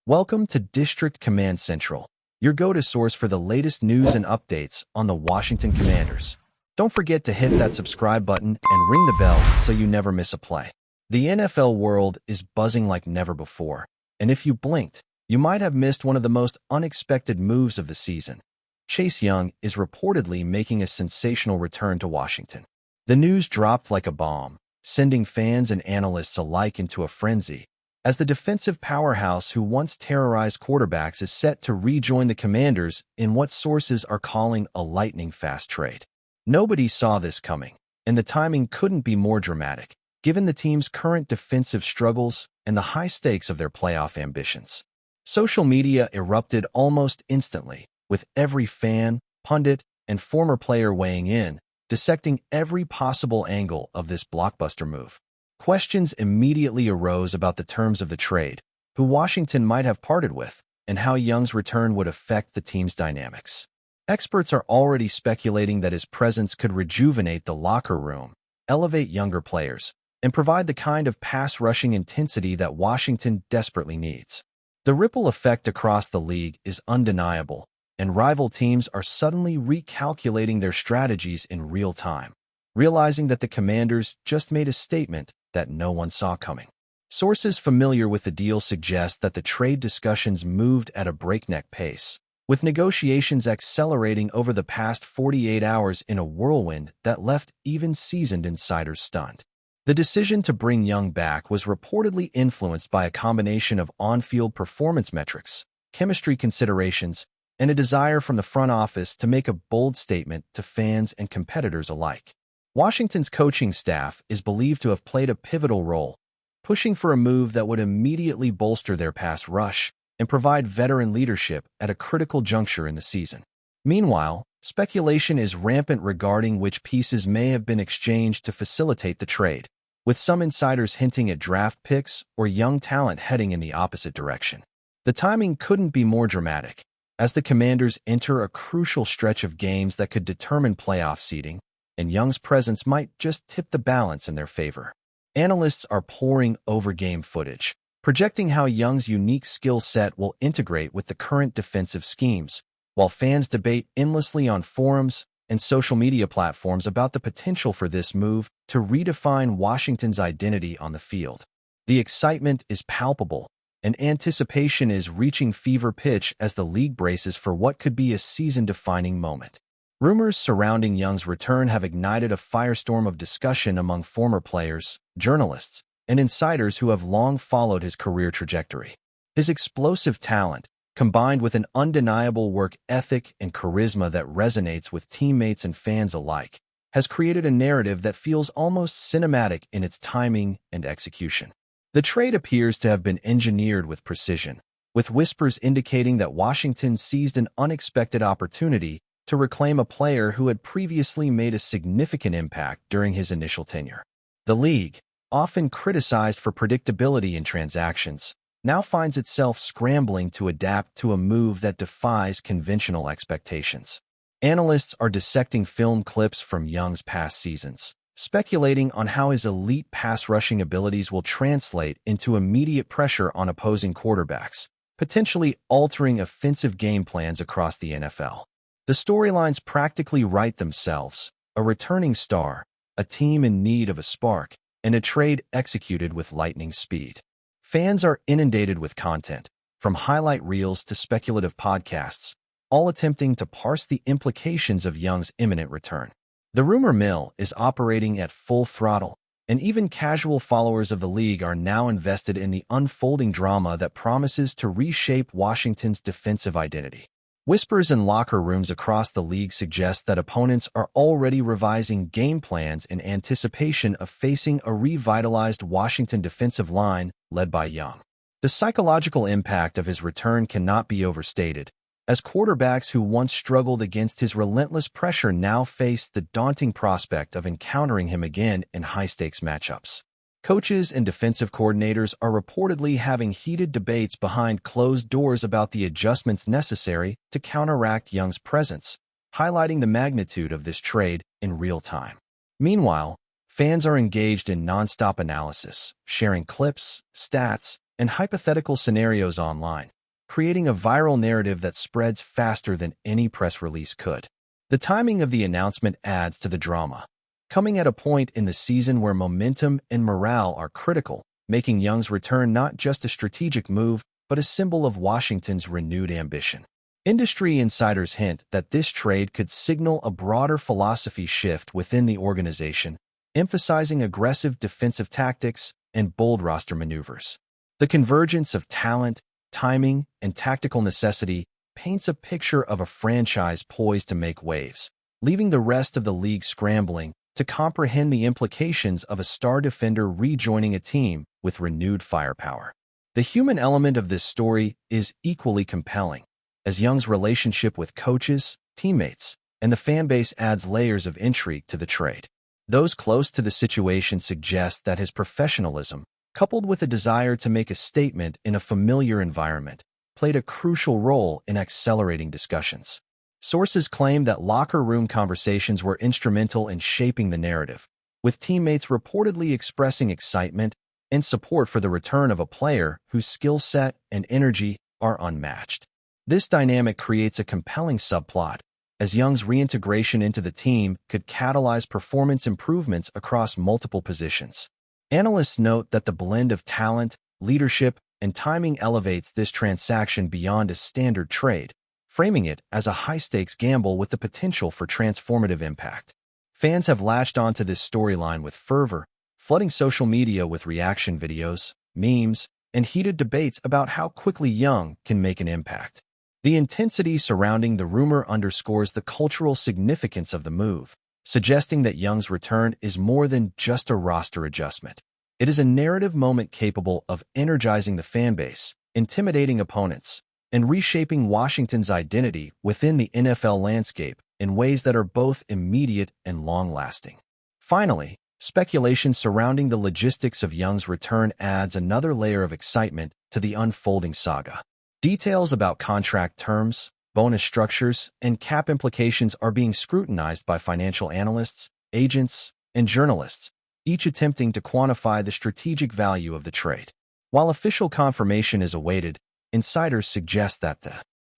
Welcome to District Command Central, your go-to source for the latest news and updates on the Washington Commanders. Don't forget to hit that subscribe button and ring the bell so you never miss a play. The NFL world is buzzing like never before, and if you blinked, you might have missed one of the most unexpected moves of the season. Chase Young is reportedly making a sensational return to Washington. The news dropped like a bomb, sending fans and analysts alike into a frenzy, as the defensive powerhouse who once terrorized quarterbacks is set to rejoin the Commanders in what sources are calling a lightning-fast trade. Nobody saw this coming, and the timing couldn't be more dramatic, given the team's current defensive struggles and the high stakes of their playoff ambitions. Social media erupted almost instantly, with every fan, pundit, and former player weighing in, dissecting every possible angle of this blockbuster move. Questions immediately arose about the terms of the trade, who Washington might have parted with, and how Young's return would affect the team's dynamics. Experts are already speculating that his presence could rejuvenate the locker room, elevate younger players, and provide the kind of pass-rushing intensity that Washington desperately needs. The ripple effect across the league is undeniable, and rival teams are suddenly recalculating their strategies in real time, realizing that the Commanders just made a statement that no one saw coming. Sources familiar with the deal suggest that the trade discussions moved at a breakneck pace, with negotiations accelerating over the past 48 hours in a whirlwind that left even seasoned insiders stunned. The decision to bring Young back was reportedly influenced by a combination of on-field performance metrics, chemistry considerations, and a desire from the front office to make a bold statement to fans and competitors alike. Washington's coaching staff is believed to have played a pivotal role, pushing for a move that would immediately bolster their pass rush and provide veteran leadership at a critical juncture in the season. Meanwhile, speculation is rampant regarding which pieces may have been exchanged to facilitate the trade, with some insiders hinting at draft picks or young talent heading in the opposite direction. The timing couldn't be more dramatic, as the Commanders enter a crucial stretch of games that could determine playoff seeding, and Young's presence might just tip the balance in their favor. Analysts are poring over game footage, projecting how Young's unique skill set will integrate with the current defensive schemes, while fans debate endlessly on forums and social media platforms about the potential for this move to redefine Washington's identity on the field. The excitement is palpable, and anticipation is reaching fever pitch as the league braces for what could be a season-defining moment. Rumors surrounding Young's return have ignited a firestorm of discussion among former players, journalists, and insiders who have long followed his career trajectory. His explosive talent, combined with an undeniable work ethic and charisma that resonates with teammates and fans alike, has created a narrative that feels almost cinematic in its timing and execution. The trade appears to have been engineered with precision, with whispers indicating that Washington seized an unexpected opportunity to reclaim a player who had previously made a significant impact during his initial tenure. The league, often criticized for predictability in transactions, now finds itself scrambling to adapt to a move that defies conventional expectations. Analysts are dissecting film clips from Young's past seasons, speculating on how his elite pass-rushing abilities will translate into immediate pressure on opposing quarterbacks, potentially altering offensive game plans across the NFL. The storylines practically write themselves: a returning star, a team in need of a spark, and a trade executed with lightning speed. Fans are inundated with content, from highlight reels to speculative podcasts, all attempting to parse the implications of Young's imminent return. The rumor mill is operating at full throttle, and even casual followers of the league are now invested in the unfolding drama that promises to reshape Washington's defensive identity. Whispers in locker rooms across the league suggest that opponents are already revising game plans in anticipation of facing a revitalized Washington defensive line led by Young. The psychological impact of his return cannot be overstated, as quarterbacks who once struggled against his relentless pressure now face the daunting prospect of encountering him again in high-stakes matchups. Coaches and defensive coordinators are reportedly having heated debates behind closed doors about the adjustments necessary to counteract Young's presence, highlighting the magnitude of this trade in real time. Meanwhile, fans are engaged in nonstop analysis, sharing clips, stats, and hypothetical scenarios online, creating a viral narrative that spreads faster than any press release could. The timing of the announcement adds to the drama, coming at a point in the season where momentum and morale are critical, making Young's return not just a strategic move, but a symbol of Washington's renewed ambition. Industry insiders hint that this trade could signal a broader philosophy shift within the organization, emphasizing aggressive defensive tactics and bold roster maneuvers. The convergence of talent, timing, and tactical necessity paints a picture of a franchise poised to make waves, leaving the rest of the league scrambling to comprehend the implications of a star defender rejoining a team with renewed firepower. The human element of this story is equally compelling, as Young's relationship with coaches, teammates, and the fanbase adds layers of intrigue to the trade. Those close to the situation suggest that his professionalism, coupled with a desire to make a statement in a familiar environment, played a crucial role in accelerating discussions. Sources claim that locker room conversations were instrumental in shaping the narrative, with teammates reportedly expressing excitement and support for the return of a player whose skill set and energy are unmatched. This dynamic creates a compelling subplot, as Young's reintegration into the team could catalyze performance improvements across multiple positions. Analysts note that the blend of talent, leadership, and timing elevates this transaction beyond a standard trade, framing it as a high-stakes gamble with the potential for transformative impact. Fans have latched onto this storyline with fervor, flooding social media with reaction videos, memes, and heated debates about how quickly Young can make an impact. The intensity surrounding the rumor underscores the cultural significance of the move, suggesting that Young's return is more than just a roster adjustment. It is a narrative moment capable of energizing the fanbase, intimidating opponents, and reshaping Washington's identity within the NFL landscape in ways that are both immediate and long-lasting. Finally, speculation surrounding the logistics of Young's return adds another layer of excitement to the unfolding saga. Details about contract terms, bonus structures, and cap implications are being scrutinized by financial analysts, agents, and journalists, each attempting to quantify the strategic value of the trade. While official confirmation is awaited, insiders suggest that the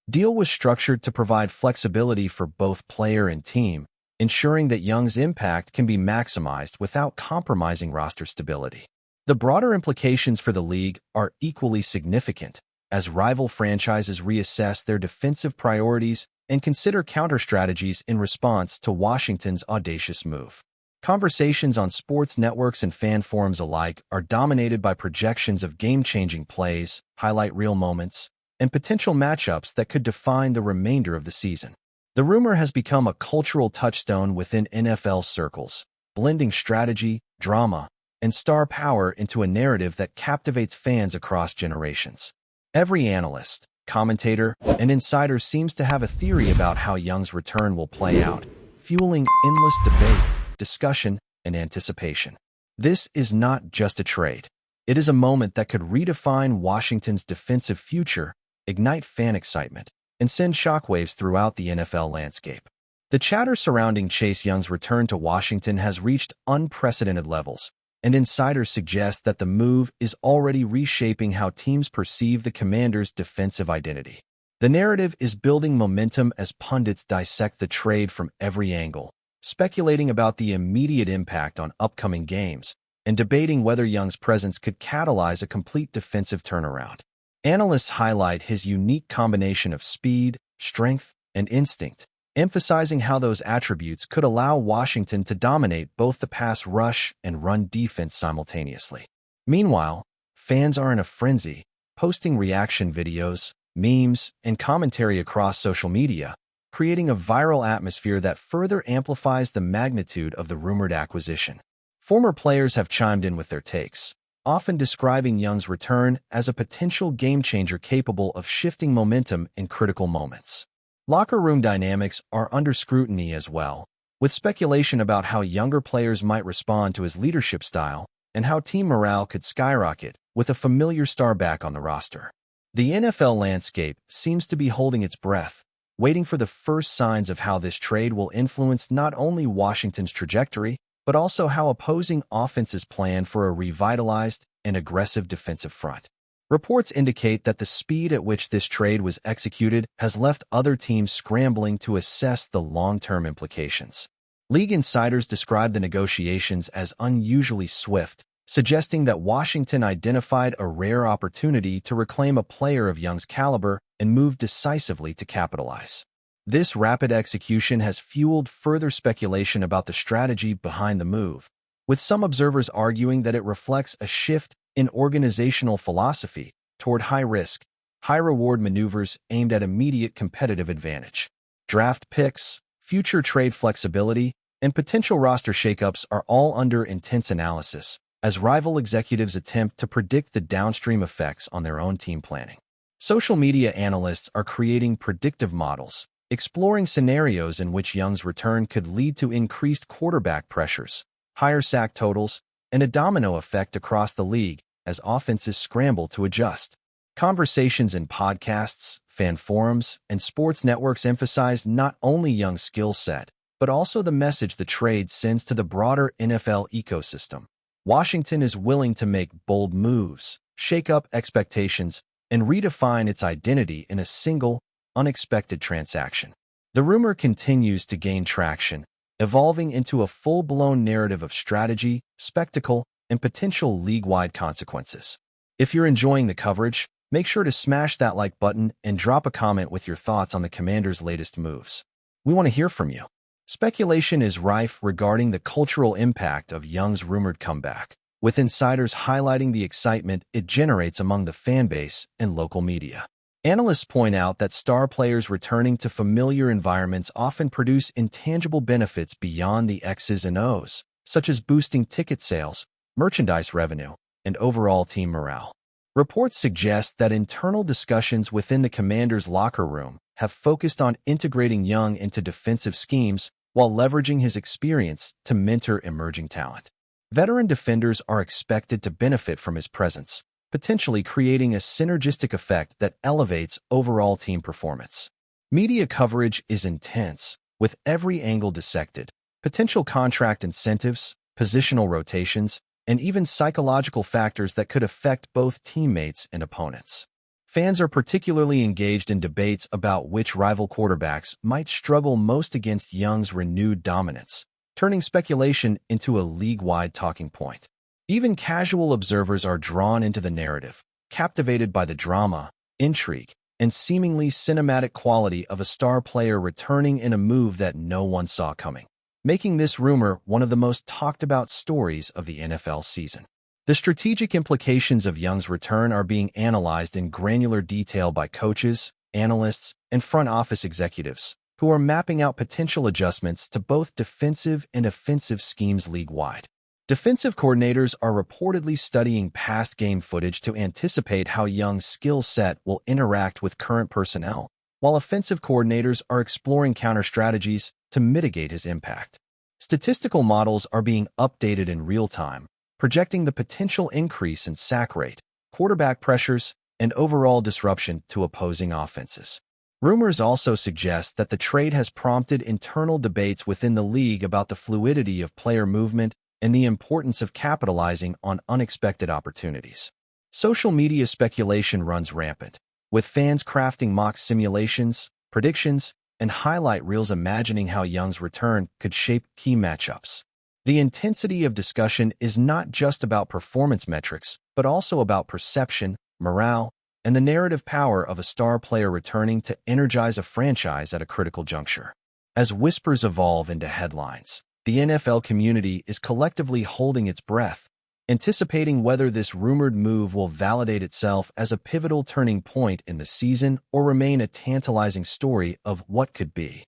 deal was structured to provide flexibility for both player and team, ensuring that Young's impact can be maximized without compromising roster stability. The broader implications for the league are equally significant, as rival franchises reassess their defensive priorities and consider counter-strategies in response to Washington's audacious move. Conversations on sports networks and fan forums alike are dominated by projections of game-changing plays, highlight reel moments, and potential matchups that could define the remainder of the season. The rumor has become a cultural touchstone within NFL circles, blending strategy, drama, and star power into a narrative that captivates fans across generations. Every analyst, commentator, and insider seems to have a theory about how Young's return will play out, fueling endless debate, discussion, and anticipation. This is not just a trade. It is a moment that could redefine Washington's defensive future, ignite fan excitement, and send shockwaves throughout the NFL landscape. The chatter surrounding Chase Young's return to Washington has reached unprecedented levels, and insiders suggest that the move is already reshaping how teams perceive the Commanders' defensive identity. The narrative is building momentum as pundits dissect the trade from every angle, speculating about the immediate impact on upcoming games and debating whether Young's presence could catalyze a complete defensive turnaround. Analysts highlight his unique combination of speed, strength, and instinct, emphasizing how those attributes could allow Washington to dominate both the pass rush and run defense simultaneously. Meanwhile, fans are in a frenzy, posting reaction videos, memes, and commentary across social media, creating a viral atmosphere that further amplifies the magnitude of the rumored acquisition. Former players have chimed in with their takes, often describing Young's return as a potential game-changer capable of shifting momentum in critical moments. Locker room dynamics are under scrutiny as well, with speculation about how younger players might respond to his leadership style and how team morale could skyrocket with a familiar star back on the roster. The NFL landscape seems to be holding its breath, waiting for the first signs of how this trade will influence not only Washington's trajectory, but also how opposing offenses plan for a revitalized and aggressive defensive front. Reports indicate that the speed at which this trade was executed has left other teams scrambling to assess the long-term implications. League insiders describe the negotiations as unusually swift, suggesting that Washington identified a rare opportunity to reclaim a player of Young's caliber and move decisively to capitalize. This rapid execution has fueled further speculation about the strategy behind the move, with some observers arguing that it reflects a shift in organizational philosophy toward high-risk, high-reward maneuvers aimed at immediate competitive advantage. Draft picks, future trade flexibility, and potential roster shakeups are all under intense analysis as rival executives attempt to predict the downstream effects on their own team planning. Social media analysts are creating predictive models, exploring scenarios in which Young's return could lead to increased quarterback pressures, higher sack totals, and a domino effect across the league as offenses scramble to adjust. Conversations in podcasts, fan forums, and sports networks emphasize not only Young's skill set, but also the message the trade sends to the broader NFL ecosystem. Washington is willing to make bold moves, shake up expectations, and redefine its identity in a single, unexpected transaction. The rumor continues to gain traction, evolving into a full-blown narrative of strategy, spectacle, and potential league-wide consequences. If you're enjoying the coverage, make sure to smash that like button and drop a comment with your thoughts on the Commanders' latest moves. We want to hear from you. Speculation is rife regarding the cultural impact of Young's rumored comeback, with insiders highlighting the excitement it generates among the fan base and local media. Analysts point out that star players returning to familiar environments often produce intangible benefits beyond the X's and O's, such as boosting ticket sales, merchandise revenue, and overall team morale. Reports suggest that internal discussions within the Commanders' locker room have focused on integrating Young into defensive schemes while leveraging his experience to mentor emerging talent. Veteran defenders are expected to benefit from his presence, potentially creating a synergistic effect that elevates overall team performance. Media coverage is intense, with every angle dissected. Potential contract incentives, positional rotations, and even psychological factors that could affect both teammates and opponents. Fans are particularly engaged in debates about which rival quarterbacks might struggle most against Young's renewed dominance, turning speculation into a league-wide talking point. Even casual observers are drawn into the narrative, captivated by the drama, intrigue, and seemingly cinematic quality of a star player returning in a move that no one saw coming, making this rumor one of the most talked-about stories of the NFL season. The strategic implications of Young's return are being analyzed in granular detail by coaches, analysts, and front office executives, who are mapping out potential adjustments to both defensive and offensive schemes league-wide. Defensive coordinators are reportedly studying past game footage to anticipate how Young's skill set will interact with current personnel, while offensive coordinators are exploring counter strategies to mitigate his impact. Statistical models are being updated in real time, projecting the potential increase in sack rate, quarterback pressures, and overall disruption to opposing offenses. Rumors also suggest that the trade has prompted internal debates within the league about the fluidity of player movement and the importance of capitalizing on unexpected opportunities. Social media speculation runs rampant, with fans crafting mock simulations, predictions, and highlight reels imagining how Young's return could shape key matchups. The intensity of discussion is not just about performance metrics, but also about perception, morale, and the narrative power of a star player returning to energize a franchise at a critical juncture. As whispers evolve into headlines, the NFL community is collectively holding its breath, anticipating whether this rumored move will validate itself as a pivotal turning point in the season or remain a tantalizing story of what could be.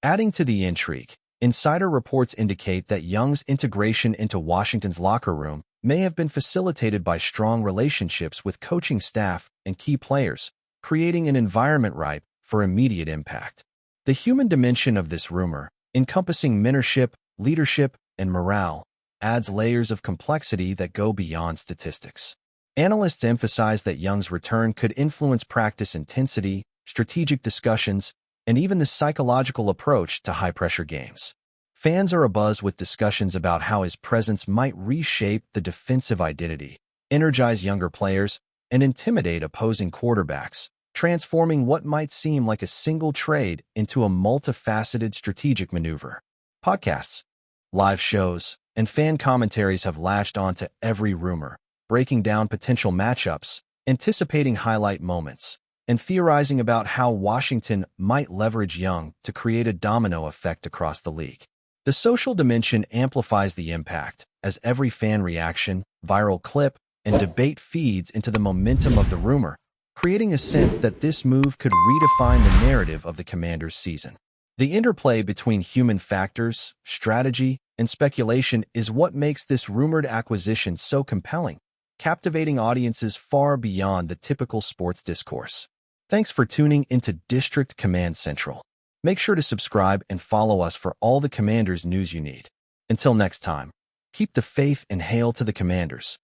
Adding to the intrigue, insider reports indicate that Young's integration into Washington's locker room may have been facilitated by strong relationships with coaching staff and key players, creating an environment ripe for immediate impact. The human dimension of this rumor, encompassing mentorship, leadership, and morale, adds layers of complexity that go beyond statistics. Analysts emphasize that Young's return could influence practice intensity, strategic discussions, and even the psychological approach to high-pressure games. Fans are abuzz with discussions about how his presence might reshape the defensive identity, energize younger players, and intimidate opposing quarterbacks, transforming what might seem like a single trade into a multifaceted strategic maneuver. Podcasts, live shows, and fan commentaries have latched onto every rumor, breaking down potential matchups, anticipating highlight moments, and theorizing about how Washington might leverage Young to create a domino effect across the league. The social dimension amplifies the impact, as every fan reaction, viral clip, and debate feeds into the momentum of the rumor, creating a sense that this move could redefine the narrative of the Commanders' season. The interplay between human factors, strategy, and speculation is what makes this rumored acquisition so compelling, captivating audiences far beyond the typical sports discourse. Thanks for tuning into District Command Central. Make sure to subscribe and follow us for all the Commanders news you need. Until next time, keep the faith and hail to the Commanders.